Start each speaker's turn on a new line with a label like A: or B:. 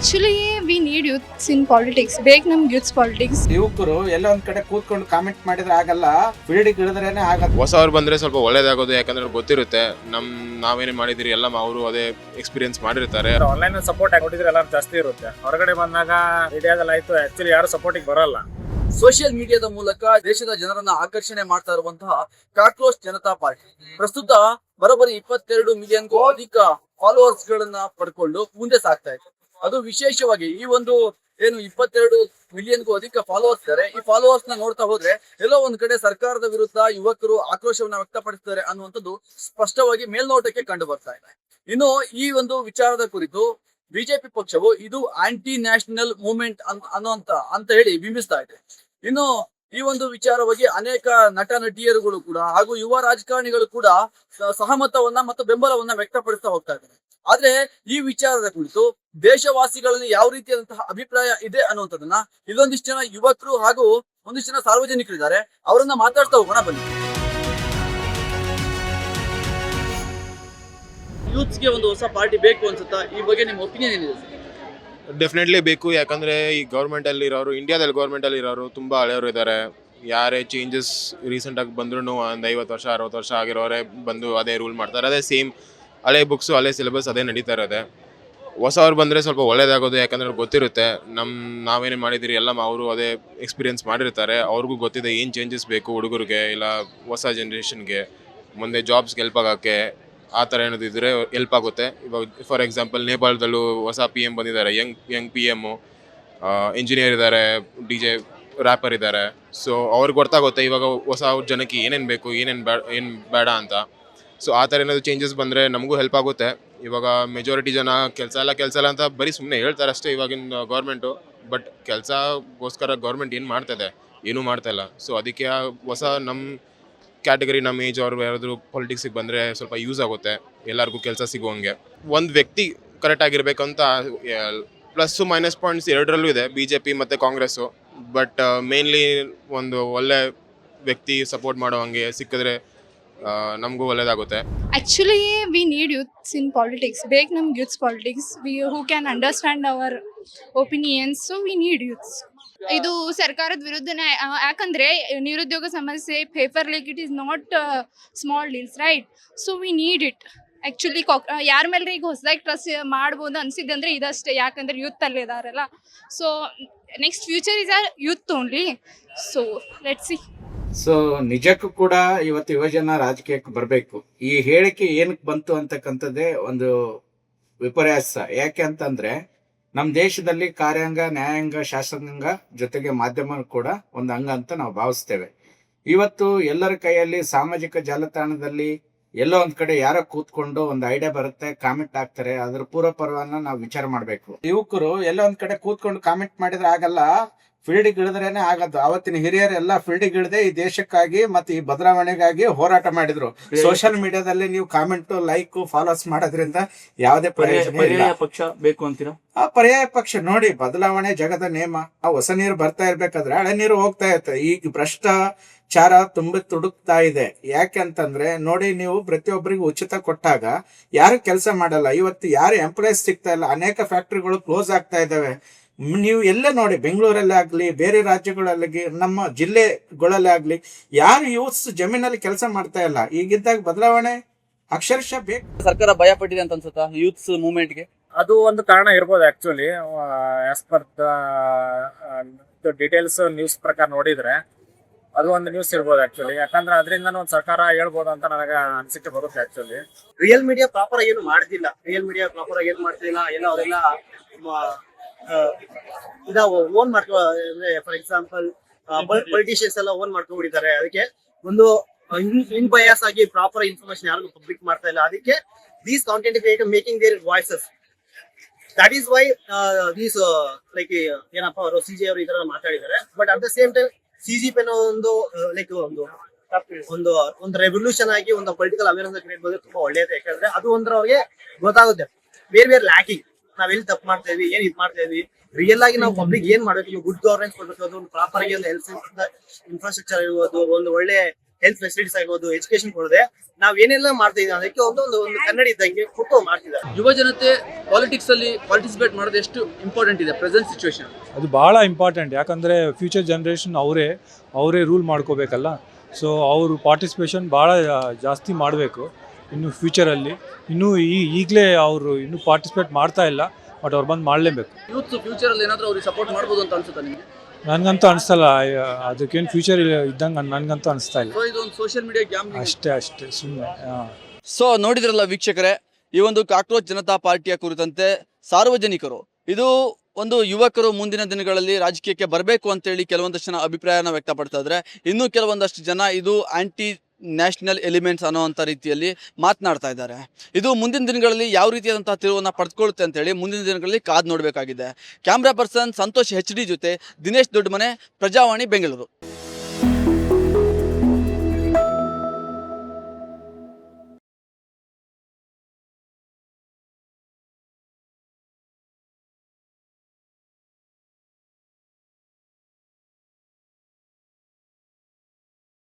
A: Actually we need youths in politics. ಬೇಕು ನಮ್ಗೆ youths politics.
B: ಯುವಕರು ಎಲ್ಲ ಒಂದ್ ಕಡೆ ಕೂತ್ಕೊಂಡು ಕಾಮೆಂಟ್ ಮಾಡಿದ್ರೆ ಆಗಲ್ಲ, ಫೀಲ್ಡಿಗೆ ಇಳಿದ್ರೇನೆ ಆಗಲ್ಲ.
C: ಹೊಸವ್ರು ಬಂದ್ರೆ ಸ್ವಲ್ಪ ಒಳ್ಳೇದಾಗೋದು, ಯಾಕಂದ್ರೆ ಗೊತ್ತಿರುತ್ತೆ ನಾವೇನೇ ಮಾಡಿದಿರಿ ಎಲ್ಲ ಅವರು ಅದೇ ಎಕ್ಸ್ಪೀರಿಯನ್ಸ್ ಮಾಡಿರ್ತಾರೆ.
D: ಆನ್ಲೈನ್ ಸಪೋರ್ಟ್ ಕೊಟ್ಟಿದ್ರೆ ಎಲ್ಲ ಜಾಸ್ತಿ ಇರುತ್ತೆ. ಹೊರಗಡೆ ಬಂದಾಗ ಇಂಡಿಯಾದಲ್ಲಿ ಆಯ್ತು ಆಕ್ಚುಲಿ ಯಾರು ಸಪೋರ್ಟಿಗೆ ಬರಲ್ಲ.
E: ಸೋಷಿಯಲ್ ಮೀಡಿಯಾದ ಮೂಲಕ ದೇಶದ ಜನರನ್ನ ಆಕರ್ಷಣೆ ಮಾಡ್ತಾ ಇರುವಂತಹ ಕಾಕ್ರೋಚ್ ಜನತಾ ಪಾರ್ಟಿ ಪ್ರಸ್ತುತ ಬರೋಬ್ಬರಿ 22 ಮಿಲಿಯನ್ಗೂ ಅಧಿಕ ಫಾಲೋವರ್ಸ್ ಗಳನ್ನ ಪಡ್ಕೊಂಡು ಮುಂದೆ ಸಾಗ್ತಾ ಇದೆ. ಅದು ವಿಶೇಷವಾಗಿ ಈ ಒಂದು ಏನು 22 ಮಿಲಿಯನ್ಗೂ ಅಧಿಕ ಫಾಲೋವರ್ಸ್ ಇದ್ದಾರೆ. ಈ ಫಾಲೋವರ್ಸ್ ನ ನೋಡ್ತಾ ಹೋದ್ರೆ ಎಲ್ಲೋ ಒಂದ್ ಕಡೆ ಸರ್ಕಾರದ ವಿರುದ್ಧ ಯುವಕರು ಆಕ್ರೋಶವನ್ನ ವ್ಯಕ್ತಪಡಿಸ್ತಾರೆ ಅನ್ನುವಂಥದ್ದು ಸ್ಪಷ್ಟವಾಗಿ ಮೇಲ್ನೋಟಕ್ಕೆ ಕಂಡು ಬರ್ತಾ ಇದೆ. ಇನ್ನು ಈ ಒಂದು ವಿಚಾರದ ಕುರಿತು ಬಿಜೆಪಿ ಪಕ್ಷವು ಇದು ಆಂಟಿ ನ್ಯಾಷನಲ್ ಮೂವ್ಮೆಂಟ್ ಅಂತ ಹೇಳಿ ಬಿಂಬಿಸ್ತಾ ಇದೆ. ಇನ್ನು ಈ ಒಂದು ವಿಚಾರವಾಗಿ ಅನೇಕ ನಟ ನಟಿಯರುಗಳು ಕೂಡ ಹಾಗೂ ಯುವ ರಾಜಕಾರಣಿಗಳು ಕೂಡ ಸಹಮತವನ್ನ ಮತ್ತು ಬೆಂಬಲವನ್ನ ವ್ಯಕ್ತಪಡಿಸ್ತಾ ಹೋಗ್ತಾ ಇದ್ದಾರೆ. ಆದ್ರೆ ಈ ವಿಚಾರದ ಕುರಿತು ದೇಶವಾಸಿಗಳಲ್ಲಿ ಯಾವ ರೀತಿಯಾದಂತಹ ಅಭಿಪ್ರಾಯ ಇದೆ ಅನ್ನುವಂಥದ್ದನ್ನ ಇಲ್ಲೊಂದಿಷ್ಟು ಜನ ಯುವಕರು ಹಾಗೂ ಒಂದಿಷ್ಟು ಜನ ಸಾರ್ವಜನಿಕರಿದ್ದಾರೆ, ಅವರನ್ನ ಮಾತಾಡ್ತಾ ಹೋಗೋಣ ಬನ್ನಿ. ಯೂತ್ಸ್ಗೆ ಒಂದು ಹೊಸ ಪಾರ್ಟಿ ಬೇಕು ಅನ್ಸುತ್ತಾ? ಈ ಬಗ್ಗೆ ನಿಮ್ಮ ಒಪಿನಿಯನ್ ಏನಿದೆ ಸರ್?
C: ಡೆಫಿನೆಟ್ಲಿ ಬೇಕು, ಯಾಕಂದರೆ ಈ ಗೌರ್ಮೆಂಟಲ್ಲಿ ಇರೋರು, ಇಂಡಿಯಾದಲ್ಲಿ ಗೌರ್ಮೆಂಟಲ್ಲಿ ಇರೋರು ತುಂಬ ಹಳೆಯವರು ಇದ್ದಾರೆ. ಯಾರೇ ಚೇಂಜಸ್ ರೀಸೆಂಟಾಗಿ ಬಂದ್ರೂ ಒಂದು 50 ವರ್ಷ 60 ವರ್ಷ ಆಗಿರೋರೇ ಬಂದು ಅದೇ ರೂಲ್ ಮಾಡ್ತಾರೆ. ಅದೇ ಸೇಮ್ ಹಳೆ ಬುಕ್ಸು ಹಳೆ ಸಿಲೆಬಸ್ ಅದೇ ನಡೀತಾ ಇರೋದೆ. ಹೊಸವ್ರು ಬಂದರೆ ಸ್ವಲ್ಪ ಒಳ್ಳೇದಾಗೋದು, ಯಾಕಂದರೆ ಗೊತ್ತಿರುತ್ತೆ ನಾವೇನೇ ಮಾಡಿದಿರಿ ಎಲ್ಲ ಅವರು ಅದೇ ಎಕ್ಸ್ಪೀರಿಯೆನ್ಸ್ ಮಾಡಿರ್ತಾರೆ. ಅವ್ರಿಗೂ ಗೊತ್ತಿದೆ ಏನು ಚೇಂಜಸ್ ಬೇಕು ಹುಡುಗರಿಗೆ, ಇಲ್ಲ ಹೊಸ ಜನ್ರೇಷನ್ಗೆ ಮುಂದೆ ಜಾಬ್ಸ್ಗೆ ಹೆಲ್ಪ್ ಆಗೋಕ್ಕೆ. ಆ ಥರ ಏನಾದ್ರು ಇದ್ದರೆ ಹೆಲ್ಪ್ ಆಗುತ್ತೆ. ಇವಾಗ ಫಾರ್ ಎಕ್ಸಾಂಪಲ್ ನೇಪಾಳದಲ್ಲೂ ಹೊಸ PM ಬಂದಿದ್ದಾರೆ, ಯಂಗ್ PM, ಇಂಜಿನಿಯರ್ ಇದ್ದಾರೆ, DJ ರ್ಯಾಪರ್ ಇದ್ದಾರೆ. ಸೊ ಅವ್ರಿಗೆ ಗೊತ್ತಾಗುತ್ತೆ ಇವಾಗ ಹೊಸ ಜನಕ್ಕೆ ಏನೇನು ಬೇಕು, ಏನು ಬೇಡ ಅಂತ. ಸೊ ಆ ಥರ ಏನಾದರೂ ಚೇಂಜಸ್ ಬಂದರೆ ನಮಗೂ ಹೆಲ್ಪ್ ಆಗುತ್ತೆ. ಇವಾಗ ಮೆಜಾರಿಟಿ ಜನ ಕೆಲಸ ಇಲ್ಲ ಅಂತ ಬರೀ ಸುಮ್ಮನೆ ಹೇಳ್ತಾರೆ ಅಷ್ಟೇ ಇವಾಗಿನ ಗೌರ್ಮೆಂಟು. ಬಟ್ ಕೆಲಸಗೋಸ್ಕರ ಗೌರ್ಮೆಂಟ್ ಏನು ಮಾಡ್ತಾಯಿದೆ? ಏನೂ ಮಾಡ್ತಾಯಿಲ್ಲ. ಸೊ ಅದಕ್ಕೆ ಹೊಸ ನಮ್ಮ ಕ್ಯಾಟಗರಿ, ನಮ್ಮ ಏಜ್ ಅವ್ರು ಯಾರಾದರೂ ಪೊಲಿಟಿಕ್ಸಿಗೆ ಬಂದರೆ ಸ್ವಲ್ಪ ಯೂಸ್ ಆಗುತ್ತೆ, ಎಲ್ಲರಿಗೂ ಕೆಲಸ ಸಿಗುವಂಗೆ. ಒಂದು ವ್ಯಕ್ತಿ ಕರೆಕ್ಟಾಗಿರ್ಬೇಕಂತ ಪ್ಲಸ್ಸು ಮೈನಸ್ ಪಾಯಿಂಟ್ಸ್ ಎರಡರಲ್ಲೂ ಇದೆ, BJP ಮತ್ತು ಕಾಂಗ್ರೆಸ್ಸು. ಬಟ್ ಮೇನ್ಲಿ ಒಂದು ಒಳ್ಳೆ ವ್ಯಕ್ತಿ ಸಪೋರ್ಟ್ ಮಾಡೋ ಹಂಗೆ ಸಿಕ್ಕಿದ್ರೆ ನಮಗೂ ಒಳ್ಳೇದಾಗುತ್ತೆ.
A: Actually we need youths in politics. ಬೇಕು ನಮ್ಗೆ youths politics. Who can understand our opinions. So we need youths. ಇದು ಸರ್ಕಾರದ ವಿರುದ್ಧನೇ, ಯಾಕಂದ್ರೆ ನಿರುದ್ಯೋಗ ಸಮಸ್ಯೆ, paper leak, it is not small deals, right? So we need it. Actually ಯಾರ ಮೇಲೆ ಈಗ ಹೊಸದಾಗಿ ಟ್ರಸ್ಟ್ ಮಾಡ್ಬೋದು ಅನಿಸಿದ್ದಂದ್ರೆ ಇದಷ್ಟೇ, ಯಾಕಂದ್ರೆ ಯೂತ್ ಅಲ್ಲಿ ಇದಾರಲ್ಲ. So next future is our youth only. So let's see.
B: So ನಿಜಕ್ಕೂ ಕೂಡ ಇವತ್ತು ಯುವಜನ ರಾಜಕೀಯಕ್ಕೆ ಬರಬೇಕು. ಈ ಹೇಳಿಕೆ ಏನಕ್ಕೆ ಬಂತು ಅಂತಕ್ಕಂಥದ್ದೇ ಒಂದು ವಿಪರ್ಯಾಸ. ಯಾಕೆ ಅಂತಂದ್ರೆ ನಮ್ಮ ದೇಶದಲ್ಲಿ ಕಾರ್ಯಾಂಗ, ನ್ಯಾಯಾಂಗ, ಶಾಸಕಾಂಗ ಜೊತೆಗೆ ಮಾಧ್ಯಮ ಕೂಡ ಒಂದು ಅಂಗ ಅಂತ ನಾವು ಭಾವಿಸ್ತೇವೆ. ಇವತ್ತು ಎಲ್ಲರ ಕೈಯಲ್ಲಿ ಸಾಮಾಜಿಕ ಜಾಲತಾಣದಲ್ಲಿ ಎಲ್ಲೋ ಒಂದ್ ಕಡೆ ಯಾರೋ ಕೂತ್ಕೊಂಡು ಒಂದು ಐಡಿಯಾ ಬರುತ್ತೆ, ಕಾಮೆಂಟ್ ಹಾಕ್ತಾರೆ. ಅದ್ರ ಪೂರ್ವಪರ್ವನ್ನ ನಾವು ವಿಚಾರ ಮಾಡ್ಬೇಕು. ಯುವಕರು ಎಲ್ಲ ಒಂದ್ ಕಡೆ ಕೂತ್ಕೊಂಡು ಕಾಮೆಂಟ್ ಮಾಡಿದ್ರೆ ಆಗಲ್ಲ, ಫೀಲ್ಡಿಗೆ ಇಳಿದ್ರೇನೆ ಆಗದು. ಅವತ್ತಿನ ಹಿರಿಯರೆಲ್ಲ ಫೀಲ್ಡಿಗೆ ಇಳಿದೆ ಈ ದೇಶಕ್ಕಾಗಿ ಮತ್ತೆ ಈ ಬದಲಾವಣೆಗಾಗಿ ಹೋರಾಟ ಮಾಡಿದ್ರು. ಸೋಷಿಯಲ್ ಮೀಡಿಯಾದಲ್ಲಿ ನೀವು ಕಾಮೆಂಟ್, ಲೈಕ್, ಫಾಲೋಸ್ ಮಾಡೋದ್ರಿಂದ ಯಾವುದೇ
E: ಪರ್ಯಾಯ ಪಕ್ಷ ಬೇಕು ಅಂತೀರಾ?
B: ಆ ಪರ್ಯಾಯ ಪಕ್ಷ ನೋಡಿ, ಬದಲಾವಣೆ ಜಗದ ನೇಮ. ಆ ಹೊಸ ನೀರು ಬರ್ತಾ ಇರ್ಬೇಕಾದ್ರೆ ಹಳೆ ನೀರು ಹೋಗ್ತಾ ಇರುತ್ತೆ. ಈಗ ಭ್ರಷ್ಟಾಚಾರ ತುಂಬಿ ತುಡುಕ್ತಾ ಇದೆ. ಯಾಕೆ ಅಂತಂದ್ರೆ ನೋಡಿ, ನೀವು ಪ್ರತಿಯೊಬ್ಬರಿಗೂ ಉಚಿತ ಕೊಟ್ಟಾಗ ಯಾರು ಕೆಲಸ ಮಾಡಲ್ಲ. ಇವತ್ತು ಯಾರು ಎಂಪ್ಲಾಯೀಸ್ ಸಿಗ್ತಾ ಇಲ್ಲ, ಅನೇಕ ಫ್ಯಾಕ್ಟರಿಗಳು ಕ್ಲೋಸ್ ಆಗ್ತಾ ಇದಾವೆ. ನೀವು ಎಲ್ಲೇ ನೋಡಿ, ಬೆಂಗಳೂರಲ್ಲೇ ಆಗ್ಲಿ, ಬೇರೆ ರಾಜ್ಯಗಳಲ್ಲಿ, ನಮ್ಮ ಜಿಲ್ಲೆಗಳಲ್ಲೇ ಆಗ್ಲಿ, ಯಾರು ಯೂತ್ಸ್ ಜಮೀನಲ್ಲಿ ಕೆಲಸ ಮಾಡ್ತಾ ಇಲ್ಲ. ಈಗಿದ್ದಾಗ ಬದಲಾವಣೆ ಅಕ್ಷರಶಃ ಬೇಕು.
E: ಸರ್ಕಾರ ಭಯ ಪಟ್ಟಿದೆ ಅಂತ ಅನ್ಸುತ್ತಾ ಯೂತ್ಸ್ ಮೂವ್ಮೆಂಟ್ಗೆ?
D: ಅದು ಒಂದು ಕಾರಣ ಇರ್ಬೋದು actually. As per the details news ಪ್ರಕಾರ ನೋಡಿದ್ರೆ ಅದು ಒಂದು ನ್ಯೂಸ್ ಇರ್ಬೋದು ಆಕ್ಚುಲಿ. ಯಾಕಂದ್ರೆ ಅದರಿಂದ ಒಂದು ಸರ್ಕಾರ ಹೇಳ್ಬೋದು ಅಂತ ನನಗೆ ಅನಿಸಿಕೆ ಬರುತ್ತೆ. ಆಕ್ಚುಲಿ
F: ರಿಯಲ್ ಮೀಡಿಯಾ ಪ್ರಾಪರ್ ಏನು ಮಾಡ್ತಿಲ್ಲ. ಏನು ಮಾಡ್ತಿಲ್ಲ, ಏನೋ ಅವರೆಲ್ಲ ಓನ್ ಮಾಡ್ಕೊ, ಫಾರ್ ಎಕ್ಸಾಂಪಲ್ ಪೊಲಿಟಿಷಿಯನ್ಸ್ ಎಲ್ಲ ಓನ್ ಮಾಡ್ಕೊಂಡ್ಬಿಟ್ಟಿದ್ದಾರೆ. ಅದಕ್ಕೆ ಒಂದು ಇನ್ ಬಯಾಸ್ ಆಗಿ ಪ್ರಾಪರ್ ಇನ್ಫಾರ್ಮೇಶನ್ ಯಾರಿಗೂ ಪಬ್ಲಿಕ್ ಮಾಡ್ತಾ ಇಲ್ಲ. ಅದಕ್ಕೆ these content creator making their voices. That is why these like ಏನಪ್ಪ ಅವರು CJ ಅವರು ಈ ತರ ಮಾತಾಡಿದ್ದಾರೆ. But at the same time CGP ಅನ್ನೋ ಒಂದು ಲೈಕ್ ಒಂದು ರೆವಲ್ಯೂಷನ್ ಆಗಿ ಒಂದು ಪೊಲಿಟಿಕಲ್ ಅವೇರ್ನೆಸ್ ಕ್ರಿಯೇಟ್ ಮಾಡೋದು ತುಂಬಾ ಒಳ್ಳೇದು. ಯಾಕಂದ್ರೆ ಅದು ಅವ್ರಿಗೆ ಗೊತ್ತಾಗುತ್ತೆ ಬೇರೆ ಲ್ಯಾಕಿಂಗ್, ನಾವ್ ಎಲ್ಲಿ ತಪ್ಪು ಮಾಡ್ತಾ ಇದೀವಿ, ಏನ್ ಇದ್ ಮಾಡ್ತಾ ಇದೀವಿ. ರಿಯಲ್ ಆಗಿ ನಾವು ಪಬ್ಲಿಕ್ ಏನ್ ಮಾಡ್ಬೇಕು, ಗುಡ್ ಗವರ್ನೆನ್ಸ್ ಕೊಡ್ಬೇಕು, ಒಂದು ಪ್ರಾಪರ್ ಆಗಿ ಒಂದು ಹೆಲ್ತ್ ಇನ್ಫ್ರಾಸ್ಟ್ರಕ್ಚರ್ ಇರ್ಬೋದು, ಒಂದು ಒಳ್ಳೆ ಹೆಲ್ತ್ ಫೆಸಿಲಿಟೀಸ್ ಆಗಿರ್ಬೋದು, ಎಜುಕೇಶನ್ ಕೊಡದೆ ನಾವ್ ಏನೆಲ್ಲ ಮಾಡ್ತಾ ಇದೀವಿ ಅದಕ್ಕೆ ಒಂದು ಕನ್ನಡಿ ಇದ್ದಂಗೆ ಕೊಟ್ಟು ಮಾಡ್ತಿದ್ದಾರೆ.
E: ಯುವ ಜನತೆ ಪಾಲಿಟಿಕ್ಸ್ ಅಲ್ಲಿ ಪಾರ್ಟಿಸಿಪೇಟ್ ಮಾಡೋದು ಎಷ್ಟು ಇಂಪಾರ್ಟೆಂಟ್ ಇದೆ ಪ್ರೆಸೆಂಟ್ ಸಿಚುವೇಶನ್?
G: ಅದು ಭಾಳ ಇಂಪಾರ್ಟೆಂಟ್, ಯಾಕಂದರೆ ಫ್ಯೂಚರ್ ಜನ್ರೇಷನ್ ಅವರೇ ರೂಲ್ ಮಾಡ್ಕೋಬೇಕಲ್ಲ. ಸೊ ಅವರು ಪಾರ್ಟಿಸಿಪೇಷನ್ ಭಾಳ ಜಾಸ್ತಿ ಮಾಡಬೇಕು ಇನ್ನು ಫ್ಯೂಚರಲ್ಲಿ. ಇನ್ನೂ ಈಗಲೇ ಅವರು ಇನ್ನೂ ಪಾರ್ಟಿಸಿಪೇಟ್ ಮಾಡ್ತಾ ಇಲ್ಲ, ಬಟ್ ಅವ್ರು ಬಂದು ಮಾಡಲೇಬೇಕು.
E: ಯೂತ್ ಫ್ಯೂಚರ್ ಅಲ್ಲಿ ಏನಾದರೂ ಅವ್ರಿಗೆ ಸಪೋರ್ಟ್ ಮಾಡ್ಬೋದು ಅಂತ ಅನ್ಸುತ್ತಾ ನಿಮಗೆ?
G: ನನಗಂತೂ ಅನಿಸ್ತಲ್ಲ, ಅದಕ್ಕೇನು ಫ್ಯೂಚರ್ ಇದ್ದಂಗೆ ನನಗಂತೂ ಅನಿಸ್ತಾ ಇಲ್ಲ.
E: ಸೊ ಇದು ಒಂದು ಸೋಷಿಯಲ್ ಮೀಡಿಯಾ ಗ್ಯಾಮ್ಲಿಂಗ್
G: ಅಷ್ಟೇ ಸುಮ್ಮನೆ.
E: ಸೊ ನೋಡಿದ್ರಲ್ಲ ವೀಕ್ಷಕರೇ, ಈ ಒಂದು ಕಾಕ್ರೋಚ್ ಜನತಾ ಪಾರ್ಟಿಯ ಕುರಿತಂತೆ ಸಾರ್ವಜನಿಕರು, ಇದು ಒಂದು ಯುವಕರು ಮುಂದಿನ ದಿನಗಳಲ್ಲಿ ರಾಜಕೀಯಕ್ಕೆ ಬರಬೇಕು ಅಂತೇಳಿ ಕೆಲವೊಂದಷ್ಟು ಜನ ಅಭಿಪ್ರಾಯನ ವ್ಯಕ್ತಪಡ್ತಾ ಇದ್ದಾರೆ. ಇನ್ನೂ ಕೆಲವೊಂದಷ್ಟು ಜನ ಇದು ಆಂಟಿ ನ್ಯಾಷನಲ್ ಎಲಿಮೆಂಟ್ಸ್ ಅನ್ನೋವಂಥ ರೀತಿಯಲ್ಲಿ ಮಾತನಾಡ್ತಾ ಇದ್ದಾರೆ. ಇದು ಮುಂದಿನ ದಿನಗಳಲ್ಲಿ ಯಾವ ರೀತಿಯಾದಂತಹ ತಿರುವನ್ನು ಪಡೆದುಕೊಳ್ಳುತ್ತೆ ಅಂತೇಳಿ ಮುಂದಿನ ದಿನಗಳಲ್ಲಿ ಕಾದು ನೋಡಬೇಕಾಗಿದೆ. ಕ್ಯಾಮ್ರಾ ಪರ್ಸನ್ ಸಂತೋಷ್ HD ಜೊತೆ ದಿನೇಶ್ ದೊಡ್ಡಮನೆ, ಪ್ರಜಾವಾಣಿ, ಬೆಂಗಳೂರು.